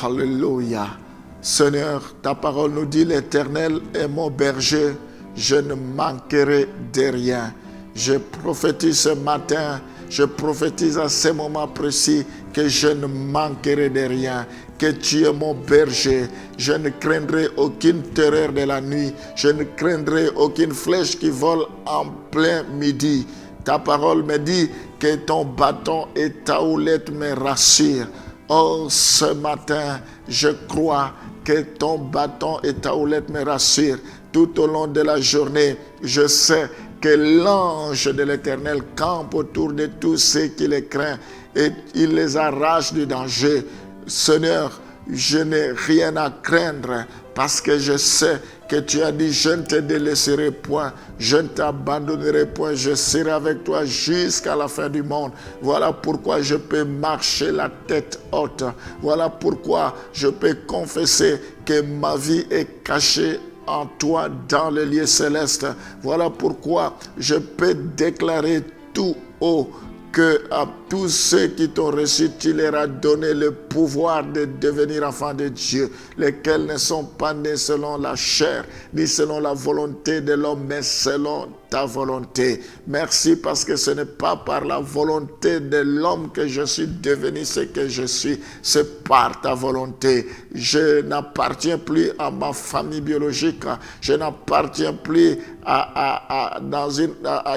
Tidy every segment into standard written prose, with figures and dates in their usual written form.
Alléluia. Seigneur, ta parole nous dit, l'Éternel est mon berger, je ne manquerai de rien. Je prophétise ce matin, je prophétise à ce moment précis que je ne manquerai de rien, que tu es mon berger. Je ne craindrai aucune terreur de la nuit, je ne craindrai aucune flèche qui vole en plein midi. Ta parole me dit que ton bâton et ta houlette me rassurent. Oh, ce matin, je crois que ton bâton et ta houlette me rassurent. Tout au long de la journée, je sais que l'ange de l'Éternel campe autour de tous ceux qui les craignent et il les arrache du danger. Seigneur, je n'ai rien à craindre parce que je sais que tu as dit, je ne te délaisserai point, je ne t'abandonnerai point, je serai avec toi jusqu'à la fin du monde. Voilà pourquoi je peux marcher la tête haute. Voilà pourquoi je peux confesser que ma vie est cachée en toi dans le lieu céleste. Voilà pourquoi je peux déclarer tout haut que à tous ceux qui t'ont reçu, tu leur as donné le pouvoir de devenir enfants de Dieu, lesquels ne sont pas nés selon la chair, ni selon la volonté de l'homme, mais selon ta volonté. Merci parce que ce n'est pas par la volonté de l'homme que je suis devenu ce que je suis, c'est par ta volonté. Je n'appartiens plus à ma famille biologique, je n'appartiens plus à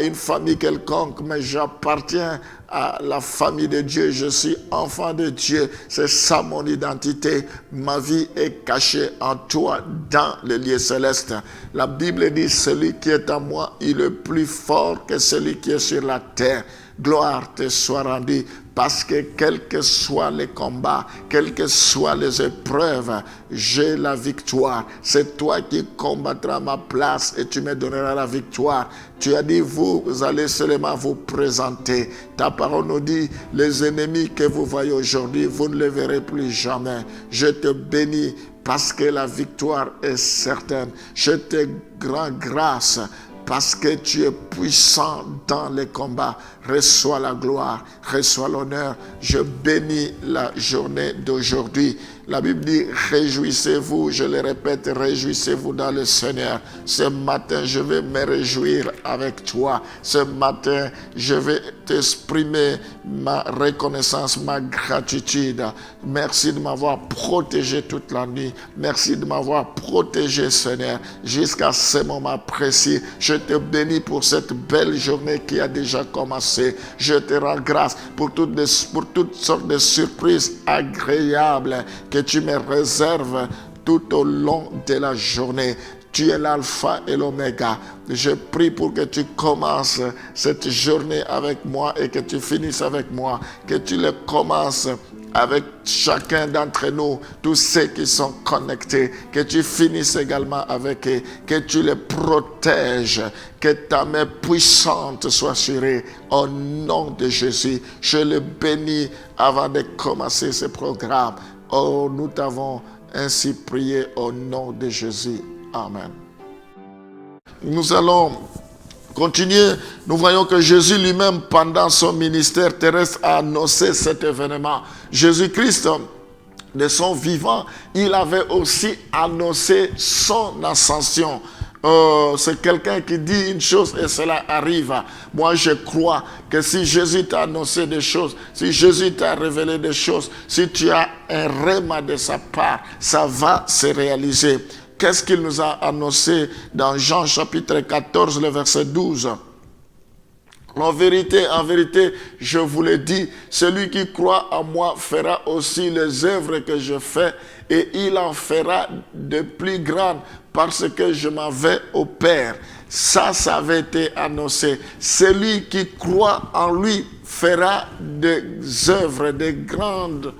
une famille quelconque, mais j'appartiens à la famille de Dieu. Je suis enfant de Dieu, c'est ça mon identité. Ma vie est cachée en toi dans le lieu céleste. La Bible dit, celui qui est en moi, il est plus fort que celui qui est sur la terre. Gloire te soit rendue, parce que quels que soient les combats, quelles que soient les épreuves, j'ai la victoire. C'est toi qui combattras à ma place et tu me donneras la victoire. Tu as dit, vous allez seulement vous présenter. Ta parole nous dit, les ennemis que vous voyez aujourd'hui, vous ne les verrez plus jamais. Je te bénis parce que la victoire est certaine. Je te rends grâce parce que tu es puissant dans les combats. Reçois la gloire, reçois l'honneur. Je bénis la journée d'aujourd'hui. La Bible dit, réjouissez-vous, je le répète, réjouissez-vous dans le Seigneur. Ce matin, je vais me réjouir avec toi. Ce matin, je vais t'exprimer ma reconnaissance, ma gratitude. Merci de m'avoir protégé toute la nuit. Merci de m'avoir protégé, Seigneur, jusqu'à ce moment précis. Je te bénis pour cette belle journée qui a déjà commencé. Je te rends grâce pour toutes sortes de surprises agréables que tu me réserves tout au long de la journée. Tu es l'alpha et l'oméga. Je prie pour que tu commences cette journée avec moi et que tu finisses avec moi. Que tu le commences avec chacun d'entre nous, tous ceux qui sont connectés, que tu finisses également avec eux, que tu les protèges, que ta main puissante soit sur eux, au nom de Jésus. Je le bénis avant de commencer ce programme. Oh, nous t'avons ainsi prié au nom de Jésus. Amen. Nous allons continuer. Nous voyons que Jésus lui-même, pendant son ministère terrestre, a annoncé cet événement. Jésus-Christ, de son vivant, il avait aussi annoncé son ascension. C'est quelqu'un qui dit une chose et cela arrive. Moi, je crois que si Jésus t'a annoncé des choses, si Jésus t'a révélé des choses, si tu as un rhéma de sa part, ça va se réaliser. Qu'est-ce qu'il nous a annoncé dans Jean chapitre 14, le verset 12? En vérité, je vous le dis, celui qui croit en moi fera aussi les œuvres que je fais et il en fera de plus grandes parce que je m'en vais au Père. Ça avait été annoncé. Celui qui croit en lui fera des œuvres, des grandes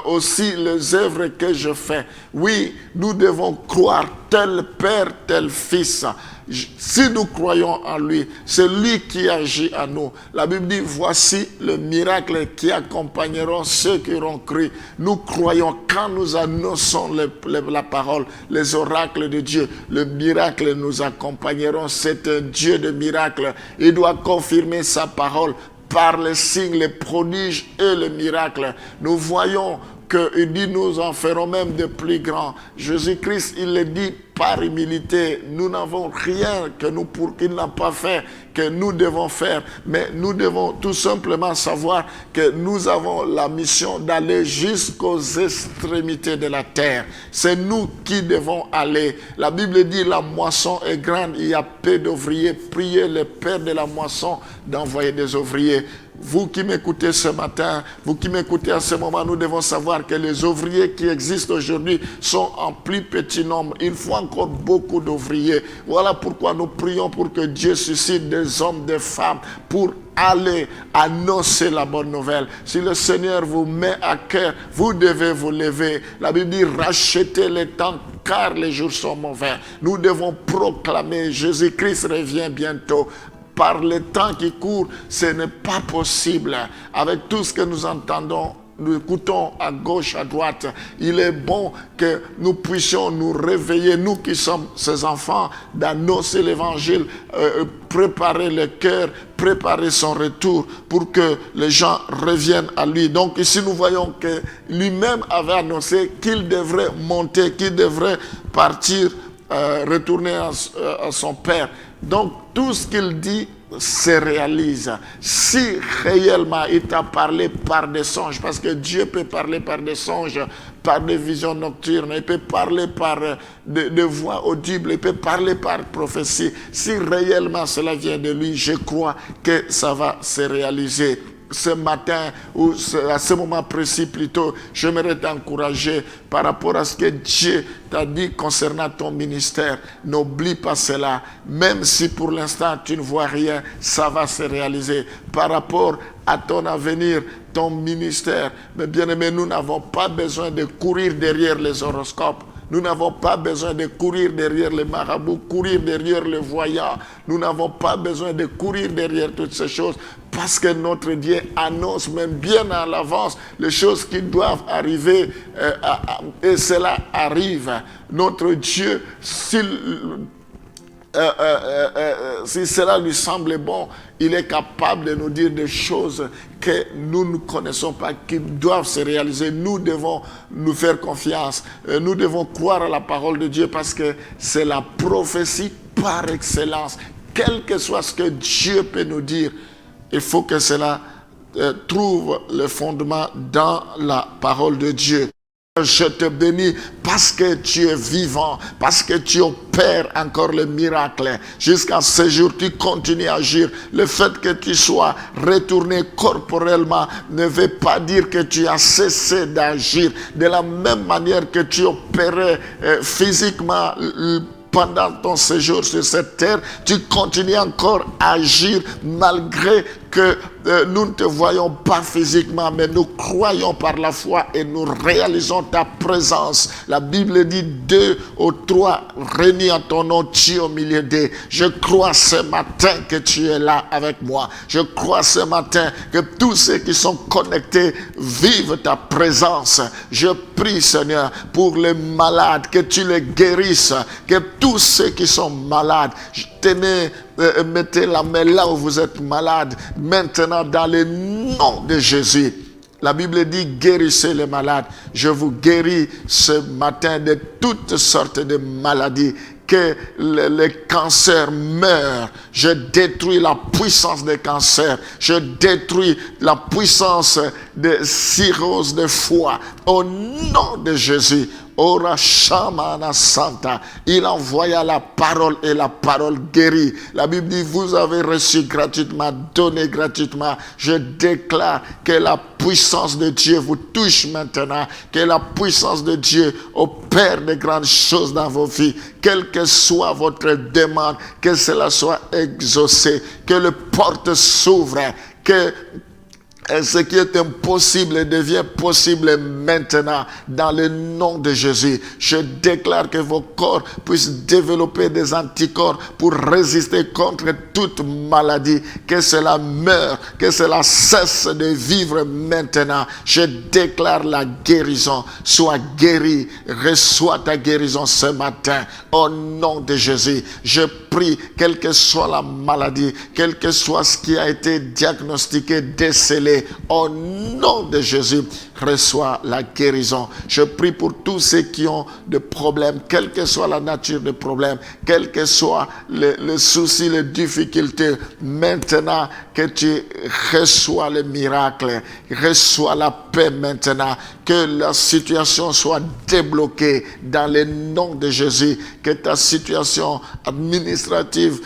aussi les œuvres que je fais. Oui, nous devons croire tel Père, tel Fils. Si nous croyons en lui, c'est lui qui agit à nous. La Bible dit, voici le miracle qui accompagneront ceux qui auront cru. Nous croyons quand nous annonçons la parole, les oracles de Dieu. Le miracle nous accompagneront. C'est un Dieu de miracles. Il doit confirmer sa parole par les signes, les prodiges et les miracles. Nous voyons qu'il dit nous en ferons même de plus grands. Jésus-Christ, il le dit par humilité. Nous n'avons rien qu'il n'a pas fait, que nous devons faire. Mais nous devons tout simplement savoir que nous avons la mission d'aller jusqu'aux extrémités de la terre. C'est nous qui devons aller. La Bible dit la moisson est grande, il y a peu d'ouvriers. Priez le Père de la moisson d'envoyer des ouvriers. Vous qui m'écoutez ce matin, vous qui m'écoutez à ce moment, nous devons savoir que les ouvriers qui existent aujourd'hui sont en plus petit nombre. Il faut encore beaucoup d'ouvriers. Voilà pourquoi nous prions pour que Dieu suscite des hommes, des femmes pour aller annoncer la bonne nouvelle. Si le Seigneur vous met à cœur, vous devez vous lever. La Bible dit rachetez les temps car les jours sont mauvais. Nous devons proclamer Jésus-Christ revient bientôt. Par le temps qui court, ce n'est pas possible. Avec tout ce que nous entendons, nous écoutons à gauche, à droite, il est bon que nous puissions nous réveiller, nous qui sommes ses enfants, d'annoncer l'évangile, préparer le cœur, préparer son retour pour que les gens reviennent à lui. Donc ici nous voyons que lui-même avait annoncé qu'il devrait monter, qu'il devrait partir, retourner à son Père. Donc tout ce qu'il dit se réalise. Si réellement il t'a parlé par des songes, parce que Dieu peut parler par des songes, par des visions nocturnes, il peut parler par des voix audibles, il peut parler par prophétie. Si réellement cela vient de lui, je crois que ça va se réaliser. Ce matin, ou à ce moment précis plutôt, j'aimerais t'encourager par rapport à ce que Dieu t'a dit concernant ton ministère. N'oublie pas cela. Même si pour l'instant tu ne vois rien, ça va se réaliser. Par rapport à ton avenir, ton ministère. Mais bien aimé, nous n'avons pas besoin de courir derrière les horoscopes. Nous n'avons pas besoin de courir derrière les marabouts, courir derrière les voyants. Nous n'avons pas besoin de courir derrière toutes ces choses parce que notre Dieu annonce même bien à l'avance les choses qui doivent arriver et cela arrive. Notre Dieu, si cela lui semble bon, il est capable de nous dire des choses que nous ne connaissons pas, qui doivent se réaliser. Nous devons nous faire confiance. Nous devons croire à la parole de Dieu parce que c'est la prophétie par excellence. Quel que soit ce que Dieu peut nous dire, il faut que cela trouve le fondement dans la parole de Dieu. Je te bénis parce que tu es vivant, parce que tu opères encore le miracle. Jusqu'à ce jour, tu continues à agir. Le fait que tu sois retourné corporellement ne veut pas dire que tu as cessé d'agir. De la même manière que tu opérais physiquement pendant ton séjour sur cette terre, tu continues encore à agir malgré que nous ne te voyons pas physiquement, mais nous croyons par la foi et nous réalisons ta présence. La Bible dit 2 ou 3 réunis en ton nom, tu es au milieu d'eux. Je crois ce matin que tu es là avec moi. Je crois ce matin que tous ceux qui sont connectés vivent ta présence. Je prie, Seigneur, pour les malades, que tu les guérisses, que tous ceux qui sont malades, mettez la main là où vous êtes malade, maintenant dans le nom de Jésus. La Bible dit guérissez les malades. Je vous guéris ce matin de toutes sortes de maladies. Que les cancers meurent. Je détruis la puissance des cancers. Je détruis la puissance de cirrhose de foie. Au nom de Jésus. Ora Shamana Santa. Il envoya la parole et la parole guérit. La Bible dit, vous avez reçu gratuitement, donné gratuitement. Je déclare que la puissance de Dieu vous touche maintenant. Que la puissance de Dieu opère de grandes choses dans vos vies. Quelle que soit votre demande, que cela soit exaucé. Que les portes s'ouvrent. Que ce qui est impossible devient possible maintenant dans le nom de Jésus. Je déclare que vos corps puissent développer des anticorps pour résister contre toute maladie. Que cela meure, que cela cesse de vivre maintenant. Je déclare la guérison. Sois guéri, reçois ta guérison ce matin. Au nom de Jésus, je prie, quelle que soit la maladie, quel que soit ce qui a été diagnostiqué, décelé, clé. Au nom de Jésus, reçois la guérison. Je prie pour tous ceux qui ont des problèmes, quelle que soit la nature des problèmes, quel que soit le souci, les difficultés. Maintenant que tu reçois le miracle, reçois la paix maintenant, que la situation soit débloquée dans le nom de Jésus, que ta situation administrative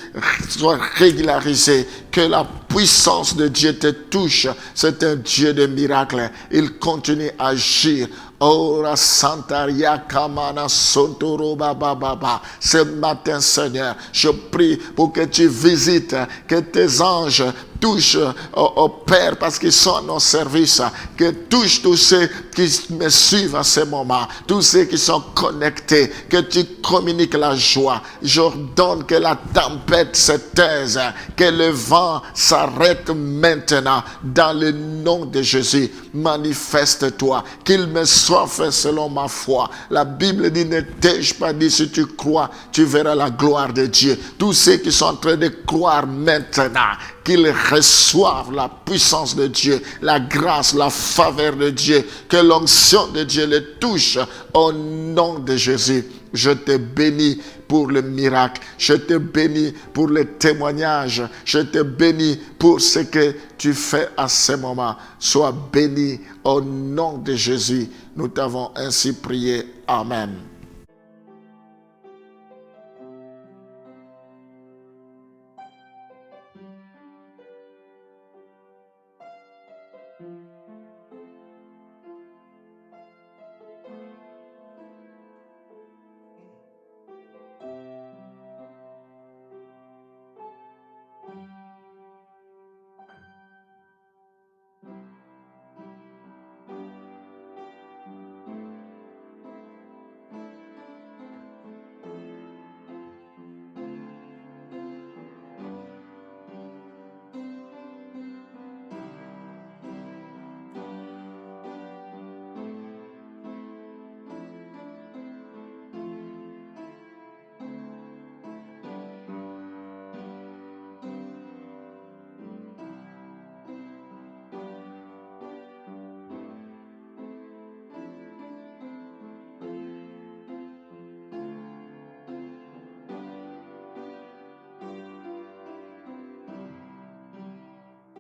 soit régularisée, que la puissance de Dieu te touche. C'est un Dieu de miracles. Il continue à agir. Ora Santaria Kamana Sontoro Baba Baba. Ce matin, Seigneur, je prie pour que tu visites, que tes anges touchent au Père parce qu'ils sont à nos services, que touche tous ceux qui me suivent à ce moment, tous ceux qui sont connectés, que tu communiques la joie. J'ordonne que la tempête se taise, que le vent s'arrête maintenant dans le nom de Jésus. Manifeste-toi, qu'il me soit fait selon ma foi. La Bible dit, ne t'ai-je pas dit, si tu crois, tu verras la gloire de Dieu. Tous ceux qui sont en train de croire maintenant, qu'ils reçoivent la puissance de Dieu, la grâce, la faveur de Dieu, que l'onction de Dieu les touche au nom de Jésus. Je te bénis pour le miracle, je te bénis pour le témoignage, je te bénis pour ce que tu fais à ce moment. Sois béni au nom de Jésus. Nous t'avons ainsi prié. Amen.